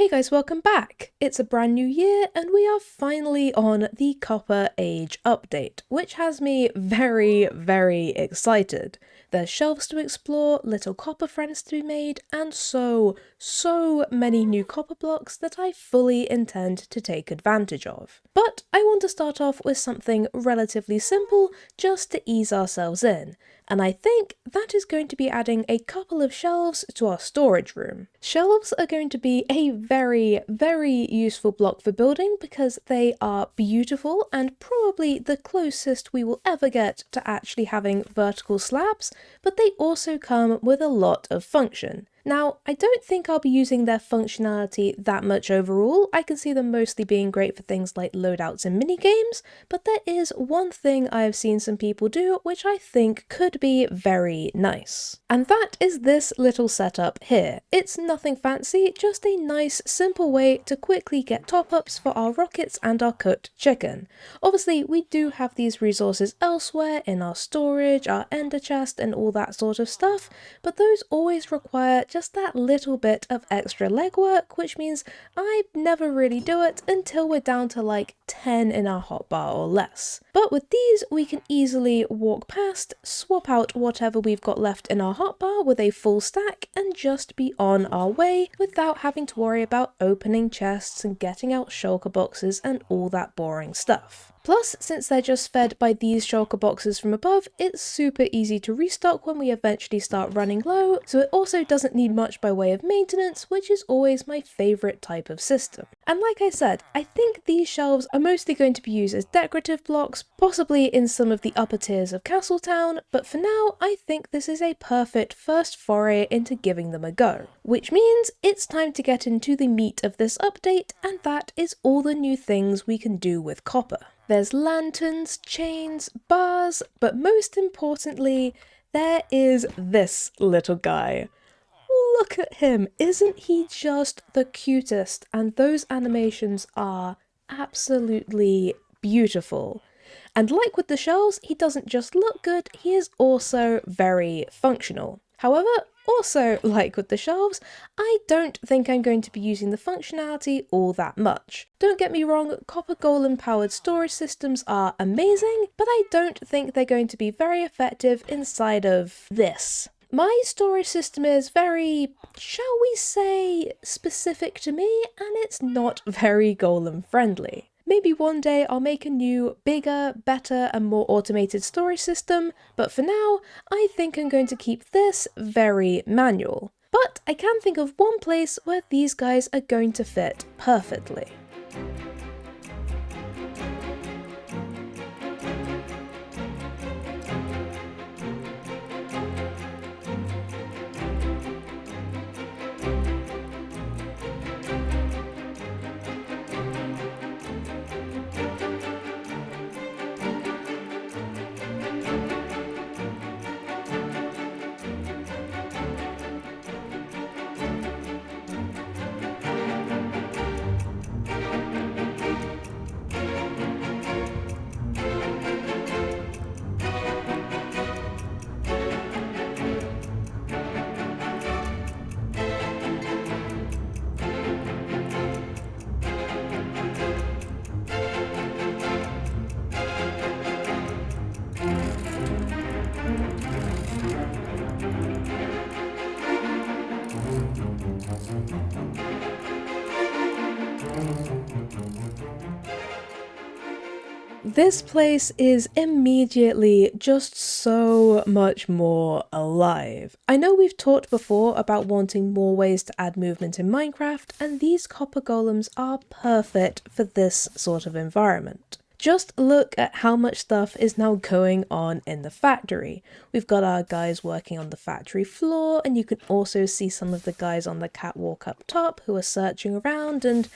Hey guys, welcome back! It's a brand new year and we are finally on the Copper Age update, which has me very excited. There's shelves to explore, little copper friends to be made, and so many new copper blocks that I fully intend to take advantage of. But I want to start off with something relatively simple just to ease ourselves in. And I think that is going to be adding a couple of shelves to our storage room. Shelves are going to be a very useful block for building because they are beautiful and probably the closest we will ever get to actually having vertical slabs, but they also come with a lot of function. Now, I don't think I'll be using their functionality that much overall. I can see them mostly being great for things like loadouts and minigames, but there is one thing I have seen some people do which I think could be very nice. And that is this little setup here. It's nothing fancy, just a nice simple way to quickly get top-ups for our rockets and our cooked chicken. Obviously, we do have these resources elsewhere in our storage, our ender chest and all that sort of stuff, but those always require just that little bit of extra legwork, which means I never really do it until we're down to like 10 in our hotbar or less. But with these, we can easily walk past, swap out whatever we've got left in our hotbar with a full stack, and just be on our way without having to worry about opening chests and getting out shulker boxes and all that boring stuff. Plus, since they're just fed by these shulker boxes from above, it's super easy to restock when we eventually start running low, so it also doesn't need much by way of maintenance, which is always my favourite type of system. And like I said, I think these shelves are mostly going to be used as decorative blocks, possibly in some of the upper tiers of Castletown, but for now I think this is a perfect first foray into giving them a go. Which means it's time to get into the meat of this update, and that is all the new things we can do with copper. There's lanterns, chains, bars, but most importantly, there is this little guy. Look at him, isn't he just the cutest? And those animations are absolutely beautiful. And like with the shelves, he doesn't just look good, he is also very functional. However, also, like with the shelves, I don't think I'm going to be using the functionality all that much. Don't get me wrong, copper golem powered storage systems are amazing, but I don't think they're going to be very effective inside of this. My storage system is very, shall we say, specific to me, and it's not very golem friendly. Maybe one day I'll make a new, bigger, better and more automated storage system, but for now, I think I'm going to keep this very manual. But I can think of one place where these guys are going to fit perfectly. This place is immediately just so much more alive. I know we've talked before about wanting more ways to add movement in Minecraft, and these copper golems are perfect for this sort of environment. Just look at how much stuff is now going on in the factory. We've got our guys working on the factory floor, and you can also see some of the guys on the catwalk up top who are searching around, and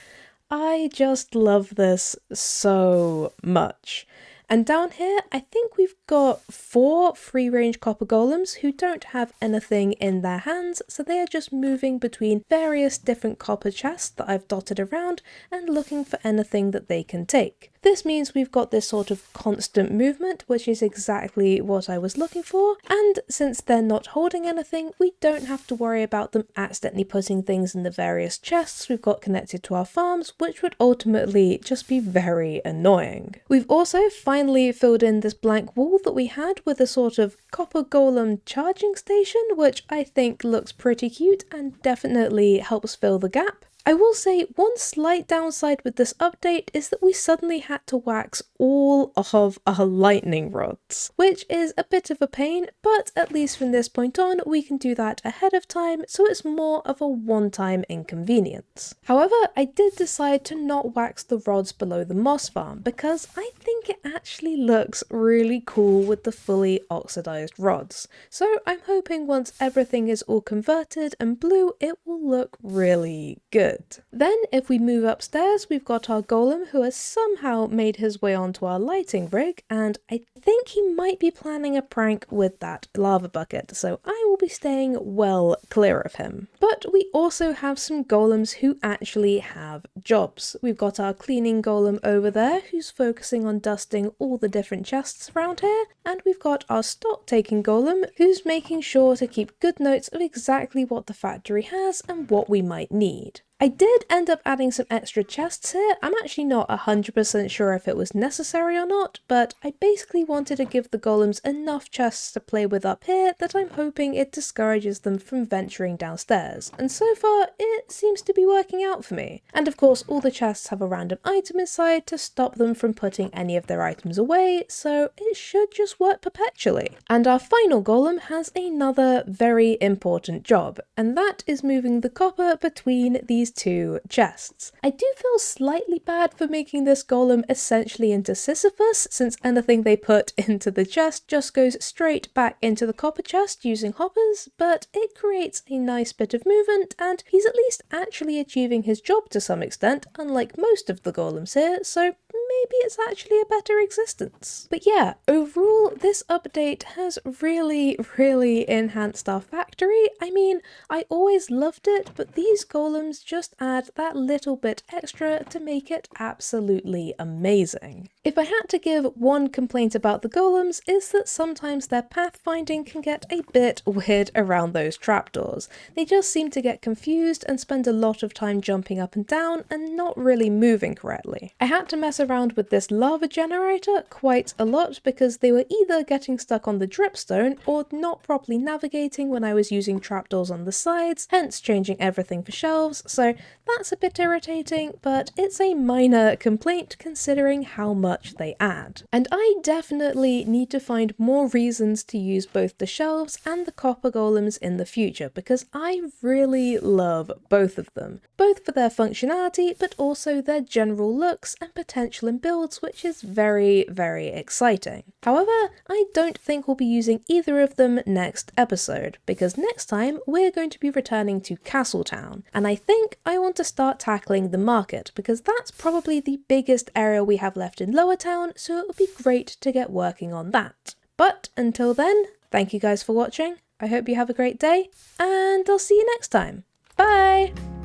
I just love this so much. And down here, I think we've got 4 free-range copper golems who don't have anything in their hands, so they are just moving between various different copper chests that I've dotted around and looking for anything that they can take. This means we've got this sort of constant movement, which is exactly what I was looking for, and since they're not holding anything, we don't have to worry about them accidentally putting things in the various chests we've got connected to our farms, which would ultimately just be very annoying. We've also finally filled in this blank wall that we had with a sort of copper golem charging station, which I think looks pretty cute and definitely helps fill the gap. I will say one slight downside with this update is that we suddenly had to wax all of our lightning rods, which is a bit of a pain, but at least from this point on we can do that ahead of time, so it's more of a one-time inconvenience. However, I did decide to not wax the rods below the moss farm because I think it actually looks really cool with the fully oxidized rods. So I'm hoping once everything is all converted and blue, it will look really good. Then if we move upstairs, we've got our golem who has somehow made his way onto our lighting rig, and I think he might be planning a prank with that lava bucket, so I will be staying well clear of him. But we also have some golems who actually have jobs. We've got our cleaning golem over there who's focusing on dusting all the different chests around here, and we've got our stock taking golem who's making sure to keep good notes of exactly what the factory has and what we might need. I did end up adding some extra chests here. I'm actually not 100% sure if it was necessary or not, but I basically wanted to give the golems enough chests to play with up here that I'm hoping it discourages them from venturing downstairs. And so far, it seems to be working out for me. And of course, all the chests have a random item inside to stop them from putting any of their items away, so it should just work perpetually. And our final golem has another very important job, and that is moving the copper between these 2 chests. I do feel slightly bad for making this golem essentially into Sisyphus, since anything they put into the chest just goes straight back into the copper chest using hoppers, but it creates a nice bit of movement and he's at least actually achieving his job to some extent, unlike most of the golems here, so maybe it's actually a better existence. But yeah, overall this update has really enhanced our factory. I mean, I always loved it, but these golems just add that little bit extra to make it absolutely amazing. If I had to give one complaint about the golems, is that sometimes their pathfinding can get a bit weird around those trapdoors. They just seem to get confused and spend a lot of time jumping up and down and not really moving correctly. I had to mess around with this lava generator quite a lot because they were either getting stuck on the dripstone or not properly navigating when I was using trapdoors on the sides, hence changing everything for shelves, so that's a bit irritating, but it's a minor complaint considering how much they add. And I definitely need to find more reasons to use both the shelves and the copper golems in the future because I really love both of them, both for their functionality but also their general looks and potential in builds, which is very exciting. However, I don't think we'll be using either of them next episode because next time we're going to be returning to Castletown, and I think I want to start tackling the market because that's probably the biggest area we have left in Lower Town, so it would be great to get working on that. But until then, thank you guys for watching, I hope you have a great day, and I'll see you next time. Bye!